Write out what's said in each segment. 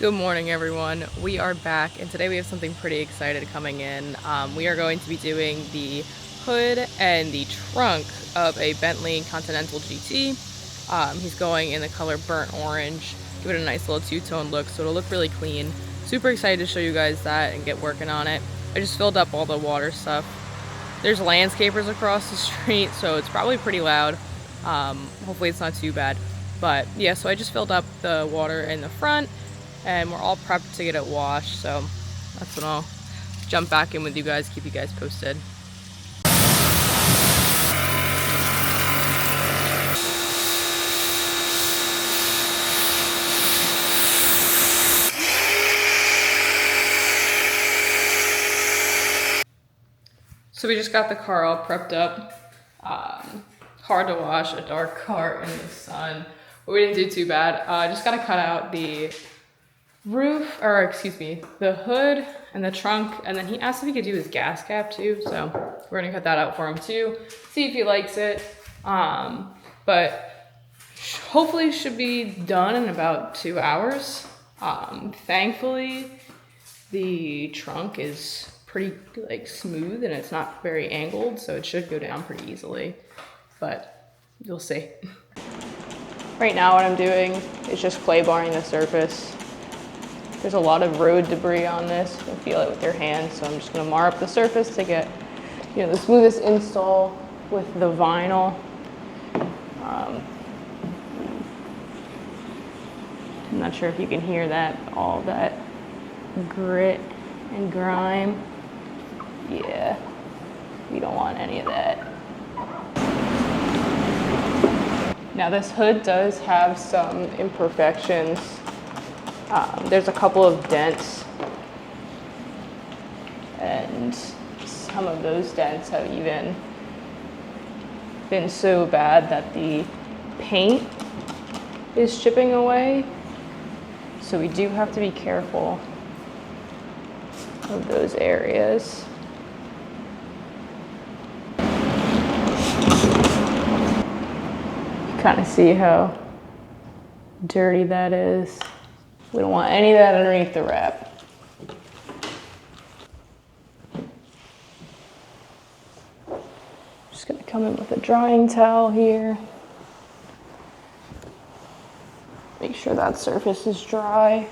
Good morning, everyone. We are back, and today we have something pretty exciting coming in. We are going to be doing the hood and the trunk of a Bentley Continental GT. He's going in the color burnt orange, give it a nice little two-tone look, so it'll look really clean. Super excited to show you guys that and get working on it. I just filled up all the water stuff. There's landscapers across the street, so it's probably pretty loud. Hopefully it's not too bad. But yeah, so I just filled up the water in the front, and we're all prepped to get it washed, so that's when I'll jump back in with you guys, keep you guys posted. So we just got the car all prepped up. Hard to wash, a dark car in the sun, but we didn't do too bad. Just gotta cut out the roof, or excuse me, the hood and the trunk, and then he asked if he could do his gas cap too, so we're gonna cut that out for him too, see if he likes it. But hopefully should be done in about 2 hours. Thankfully the trunk is pretty like smooth and it's not very angled, so it should go down pretty easily, but you'll see. Right now what I'm doing is just clay barring the surface. There's a lot of road debris on this. You can feel it with your hands, so I'm just gonna mar up the surface to get, the smoothest install with the vinyl. I'm not sure if you can hear that, all that grit and grime. Yeah, you don't want any of that. Now this hood does have some imperfections. There's a couple of dents, and some of those dents have even been so bad that the paint is chipping away. So we do have to be careful of those areas. You kind of see how dirty that is. We don't want any of that underneath the wrap. Just gonna come in with a drying towel here. Make sure that surface is dry.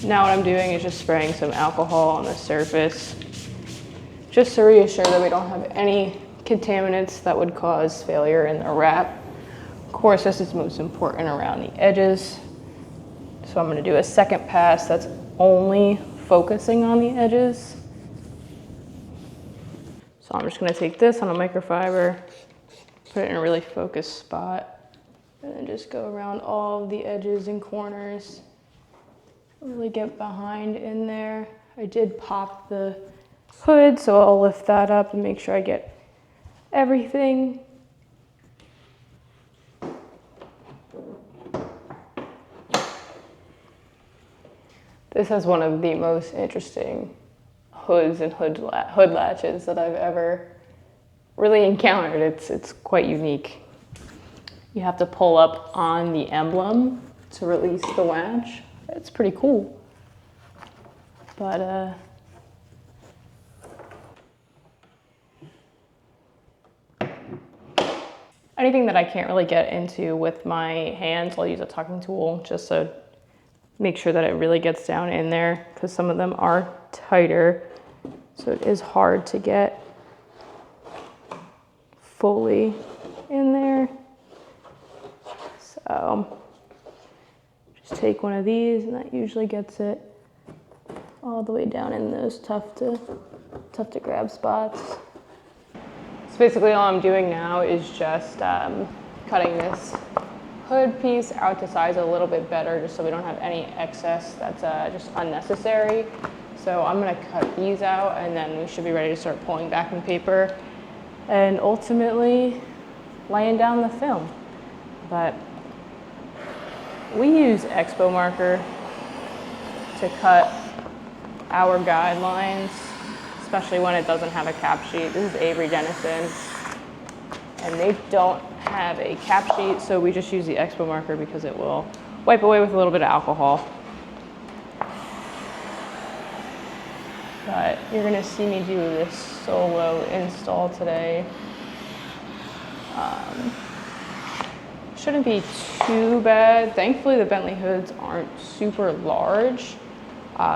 Now what I'm doing is just spraying some alcohol on the surface, just to reassure that we don't have any contaminants that would cause failure in the wrap. Of course, this is most important around the edges. So I'm gonna do a second pass that's only focusing on the edges. So I'm just gonna take this on a microfiber, put it in a really focused spot, and then just go around all of the edges and corners. Really get behind in there. I did pop the hood, so I'll lift that up and make sure I get everything. This is one of the most interesting hoods and hood latches that I've ever really encountered. It's quite unique. You have to pull up on the emblem to release the latch. It's pretty cool. But anything that I can't really get into with my hands, I'll use a tucking tool just to make sure that it really gets down in there, because some of them are tighter, so it is hard to get fully in there. So just take one of these, and that usually gets it all the way down in those tough to grab spots. So basically all I'm doing now is just cutting this hood piece out to size a little bit better, just so we don't have any excess that's just unnecessary. So I'm gonna cut these out, and then we should be ready to start pulling back in paper and ultimately laying down the film. But we use Expo marker to cut our guidelines, especially when it doesn't have a cap sheet. This is Avery Dennison, and they don't have a cap sheet, so we just use the Expo marker because it will wipe away with a little bit of alcohol. But you're gonna see me do this solo install today. Shouldn't be too bad. Thankfully, the Bentley hoods aren't super large.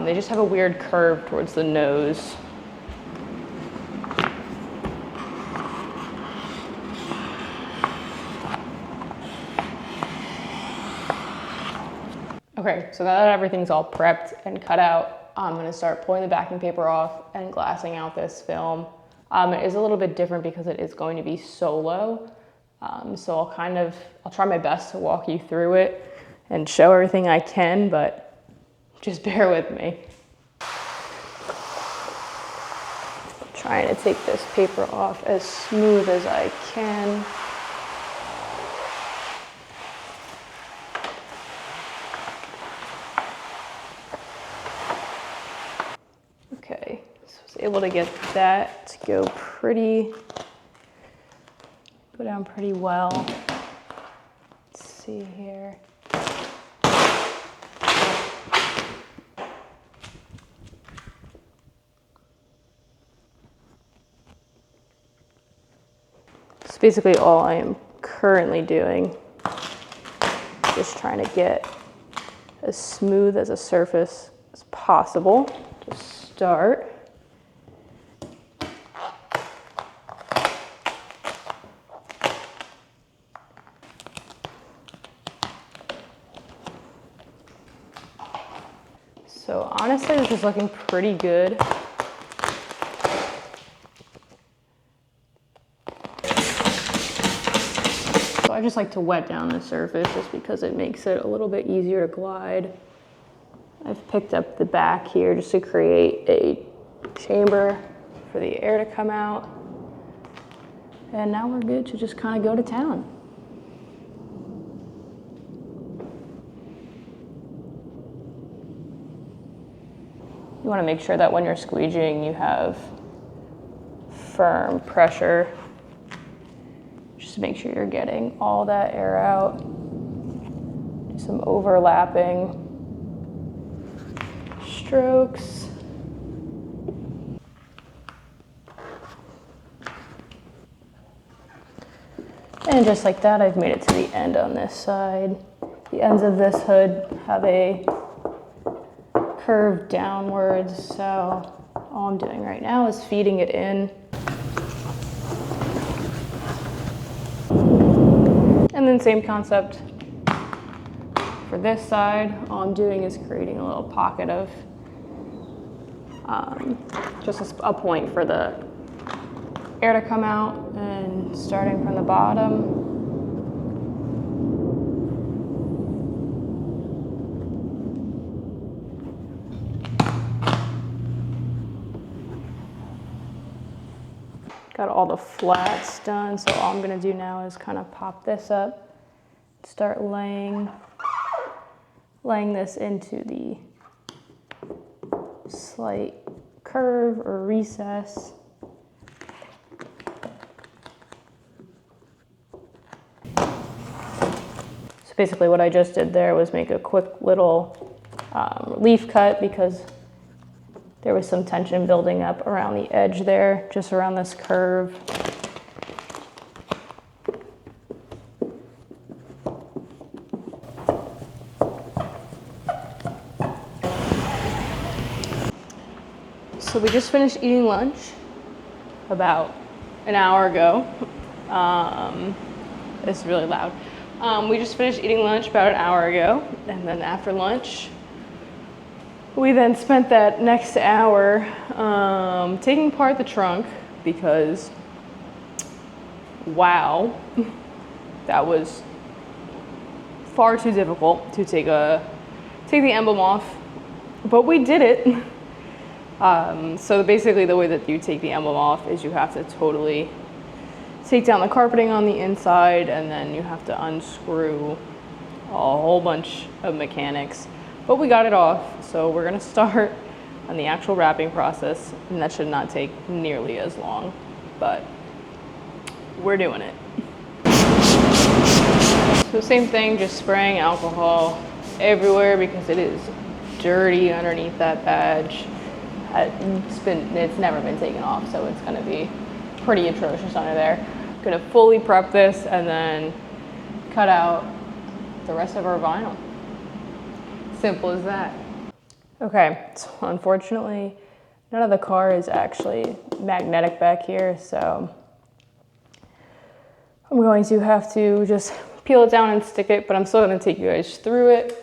They just have a weird curve towards the nose. Okay, so now that everything's all prepped and cut out, I'm gonna start pulling the backing paper off and glassing out this film. It is a little bit different because it is going to be solo. So I'll try my best to walk you through it and show everything I can, but just bear with me. Trying to take this paper off as smooth as I can. Okay, so I was able to get that to go down pretty well. Let's see here. It's basically all I am currently doing. Just trying to get as smooth as a surface as possible to start. So honestly, this is looking pretty good. So I just like to wet down the surface just because it makes it a little bit easier to glide. I've picked up the back here just to create a chamber for the air to come out. And now we're good to just kind of go to town. You want to make sure that when you're squeegeeing, you have firm pressure. Just to make sure you're getting all that air out. Do some overlapping strokes. And just like that, I've made it to the end on this side. The ends of this hood have a curve downwards, so all I'm doing right now is feeding it in. And then same concept for this side. All I'm doing is creating a little pocket of just a point for the air to come out, and starting from the bottom. Got all the flats done, so all I'm gonna do now is kind of pop this up, start laying this into the slight curve or recess. So basically what I just did there was make a quick little relief cut because there was some tension building up around the edge there, just around this curve. So we just finished eating lunch about an hour ago. It's really loud. We just finished eating lunch about an hour ago, and then after lunch, we then spent that next hour taking apart the trunk because, wow, that was far too difficult to take the emblem off, but we did it. So basically the way that you take the emblem off is you have to totally take down the carpeting on the inside, and then you have to unscrew a whole bunch of mechanics. But we got it off, so we're gonna start on the actual wrapping process, and that should not take nearly as long, but we're doing it. So same thing, just spraying alcohol everywhere because it is dirty underneath that badge. It's never been taken off, so it's gonna be pretty atrocious under there. Gonna fully prep this and then cut out the rest of our vinyl. Simple as that. Okay, so unfortunately, none of the car is actually magnetic back here, so I'm going to have to just peel it down and stick it, but I'm still gonna take you guys through it.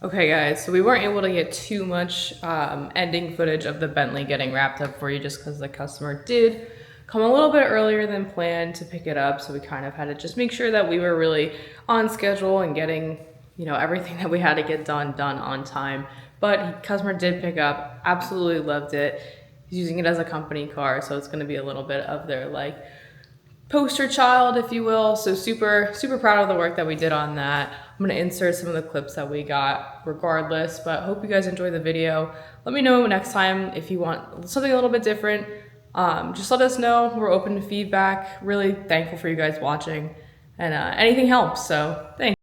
Okay guys, so we weren't able to get too much ending footage of the Bentley getting wrapped up for you just because the customer did come a little bit earlier than planned to pick it up. So we kind of had to just make sure that we were really on schedule and getting, you know, everything that we had to get done on time. But customer did pick up, absolutely loved it. He's using it as a company car, so it's gonna be a little bit of their like poster child, if you will. So super proud of the work that we did on that. I'm gonna insert some of the clips that we got regardless, but hope you guys enjoy the video. Let me know next time if you want something a little bit different. Just let us know. We're open to feedback. Really thankful for you guys watching, and anything helps, so thanks.